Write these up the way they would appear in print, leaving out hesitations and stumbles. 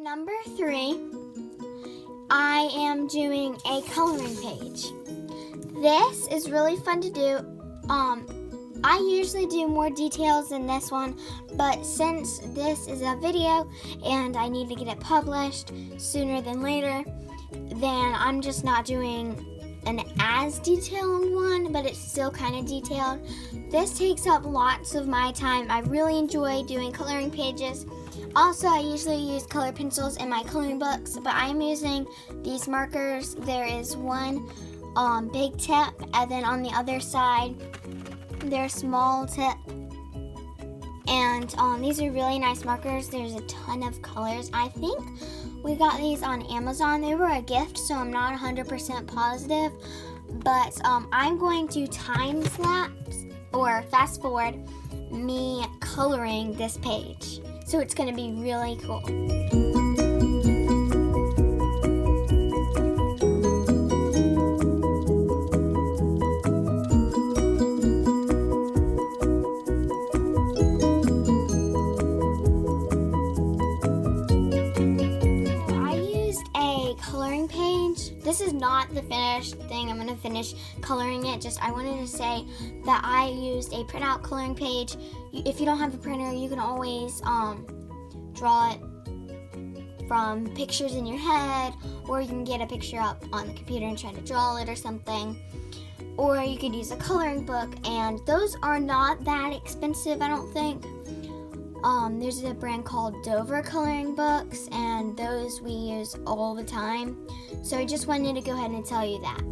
number 3, I am doing a coloring page. This is really fun to do. I usually do more details than this one, but since this is a video and I need to get it published sooner than later, then I'm just not doing an as detailed one, but it's still kind of detailed. This takes up lots of my time. I really enjoy doing coloring pages. Also, I usually use color pencils in my coloring books, but I'm using these markers. There is one big tip, and then on the other side, there's small tip. And these are really nice markers. There's a ton of colors. I think we got these on Amazon. They were a gift, so I'm not 100% positive. But I'm going to time lapse or fast forward me coloring this page. So it's going to be really cool. Coloring page. This is not the finished thing. I'm going to finish coloring it. I wanted to say that I used a printout coloring page. If you don't have a printer, you can always draw it from pictures in your head, or you can get a picture up on the computer and try to draw it or something. Or you could use a coloring book, and those are not that expensive, I don't think. There's a brand called Dover Coloring Books, and those we use all the time. So I just wanted to go ahead and tell you that.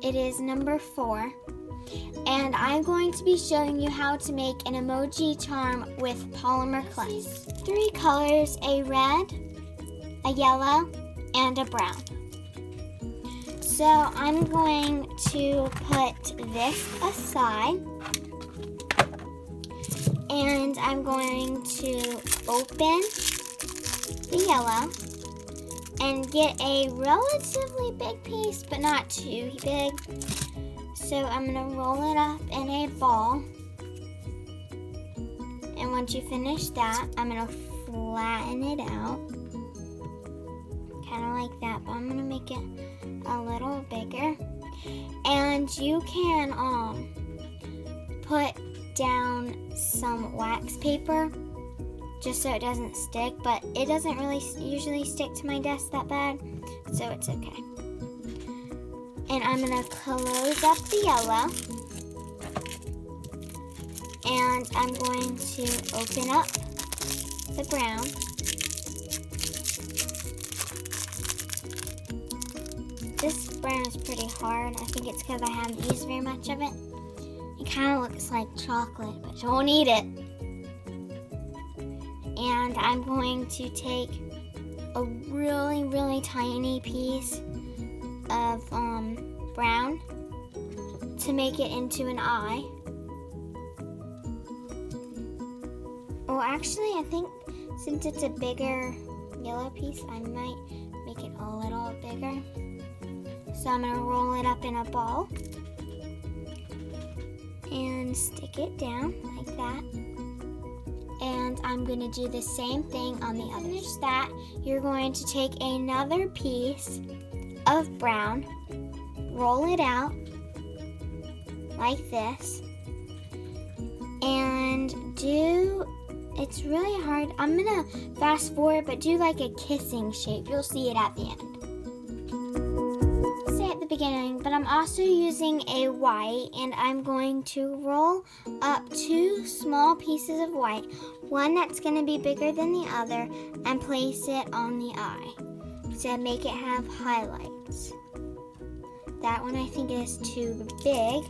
It is number 4, and I'm going to be showing you how to make an emoji charm with polymer clay. 3 colors, a red, a yellow, and a brown. So I'm going to put this aside, and I'm going to open the yellow and get a relatively big piece, but not too big. So I'm going to roll it up in a ball. And once you finish that, I'm going to flatten it out. Kind of like that, but I'm going to make it a little bigger. And you can put down some wax paper just so it doesn't stick, but it doesn't really usually stick to my desk that bad, so it's okay. And I'm gonna close up the yellow, and I'm going to open up the brown. This brown is pretty hard. I think it's because I haven't used very much of it. It kind of looks like chocolate, but don't eat it. And I'm going to take a really, really tiny piece of brown to make it into an eye. Oh, actually, I think since it's a bigger yellow piece, I might make it a little bigger. So I'm going to roll it up in a ball and stick it down like that. And I'm going to do the same thing on the other. Finish that, you're going to take another piece of brown, roll it out like this, and it's really hard. I'm going to fast forward, but do like a kissing shape. You'll see it at the end. Say at the beginning, but I'm also using a white, and I'm going to roll up 2 small pieces of white, one that's going to be bigger than the other and place it on the eye to make it have highlights. That one I think is too big,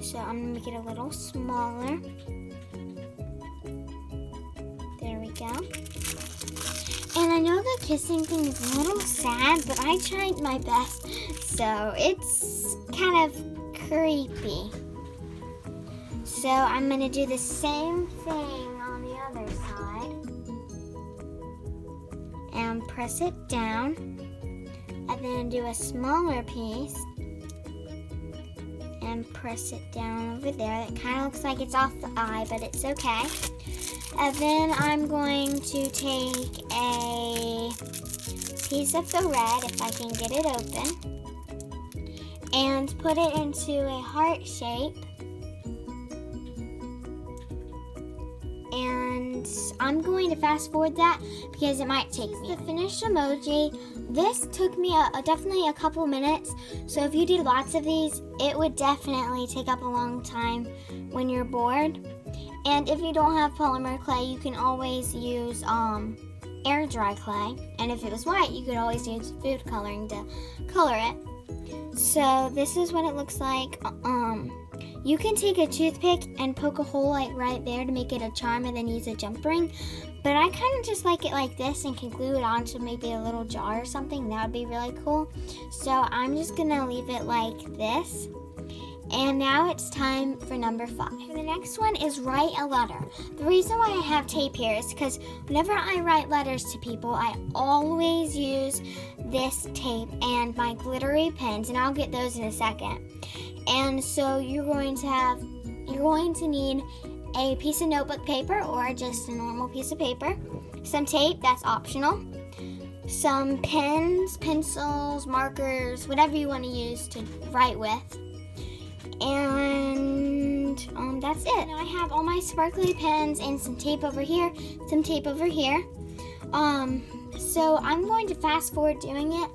so I'm going to make it a little smaller. There we go. And I know the kissing thing is a little sad, but I tried my best, so it's kind of creepy. So I'm going to do the same thing on the other side. And press it down. And then do a smaller piece. And press it down over there. It kind of looks like it's off the eye, but it's okay. And then I'm going to take a piece of the red, if I can get it open, and put it into a heart shape. And I'm going to fast forward that because it might take me. The finished emoji, this took me definitely a couple minutes. So if you do lots of these, it would definitely take up a long time when you're bored. And if you don't have polymer clay, you can always use air dry clay. And if it was white, you could always use food coloring to color it. So this is what it looks like. You can take a toothpick and poke a hole like right there to make it a charm and then use a jump ring. But I kind of just like it like this and can glue it onto maybe a little jar or something. That would be really cool. So I'm just going to leave it like this. And now it's time for number 5. The next one is write a letter. The reason why I have tape here is because whenever I write letters to people, I always use this tape and my glittery pens, and I'll get those in a second. And so you're going to need a piece of notebook paper or just a normal piece of paper, some tape, that's optional, some pens, pencils, markers, whatever you want to use to write with. And that's it. Now I have all my sparkly pens and some tape over here, some tape over here. So I'm going to fast forward doing it,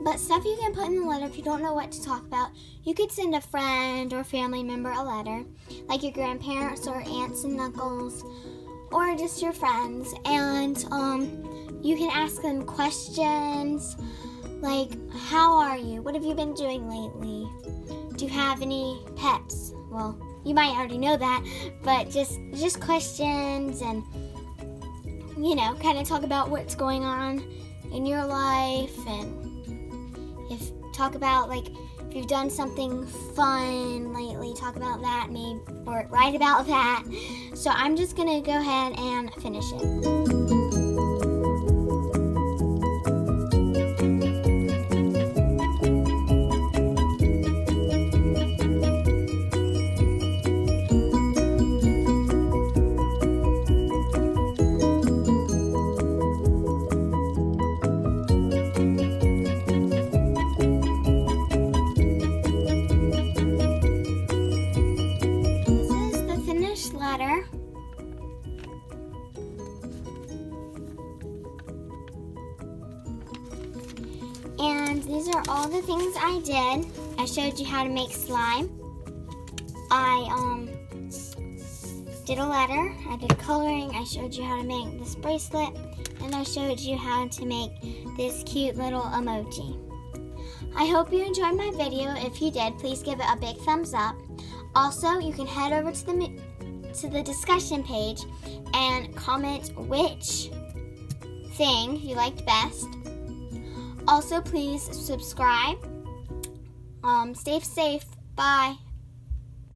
but stuff you can put in the letter if you don't know what to talk about. You could send a friend or family member a letter, like your grandparents or aunts and uncles, or just your friends. And you can ask them questions like, how are you? What have you been doing lately? Do you have any pets? Well, you might already know that, but just questions and, you know, kind of talk about what's going on in your life, and talk about like if you've done something fun lately, talk about that, maybe, or write about that. So I'm just gonna go ahead and finish it. Letter. And these are all the things I did. I showed you how to make slime. I did a letter. I did coloring. I showed you how to make this bracelet. And I showed you how to make this cute little emoji. I hope you enjoyed my video. If you did, please give it a big thumbs up. Also, you can head over to the discussion page and comment which thing you liked best. Also, please subscribe. Stay safe. Bye.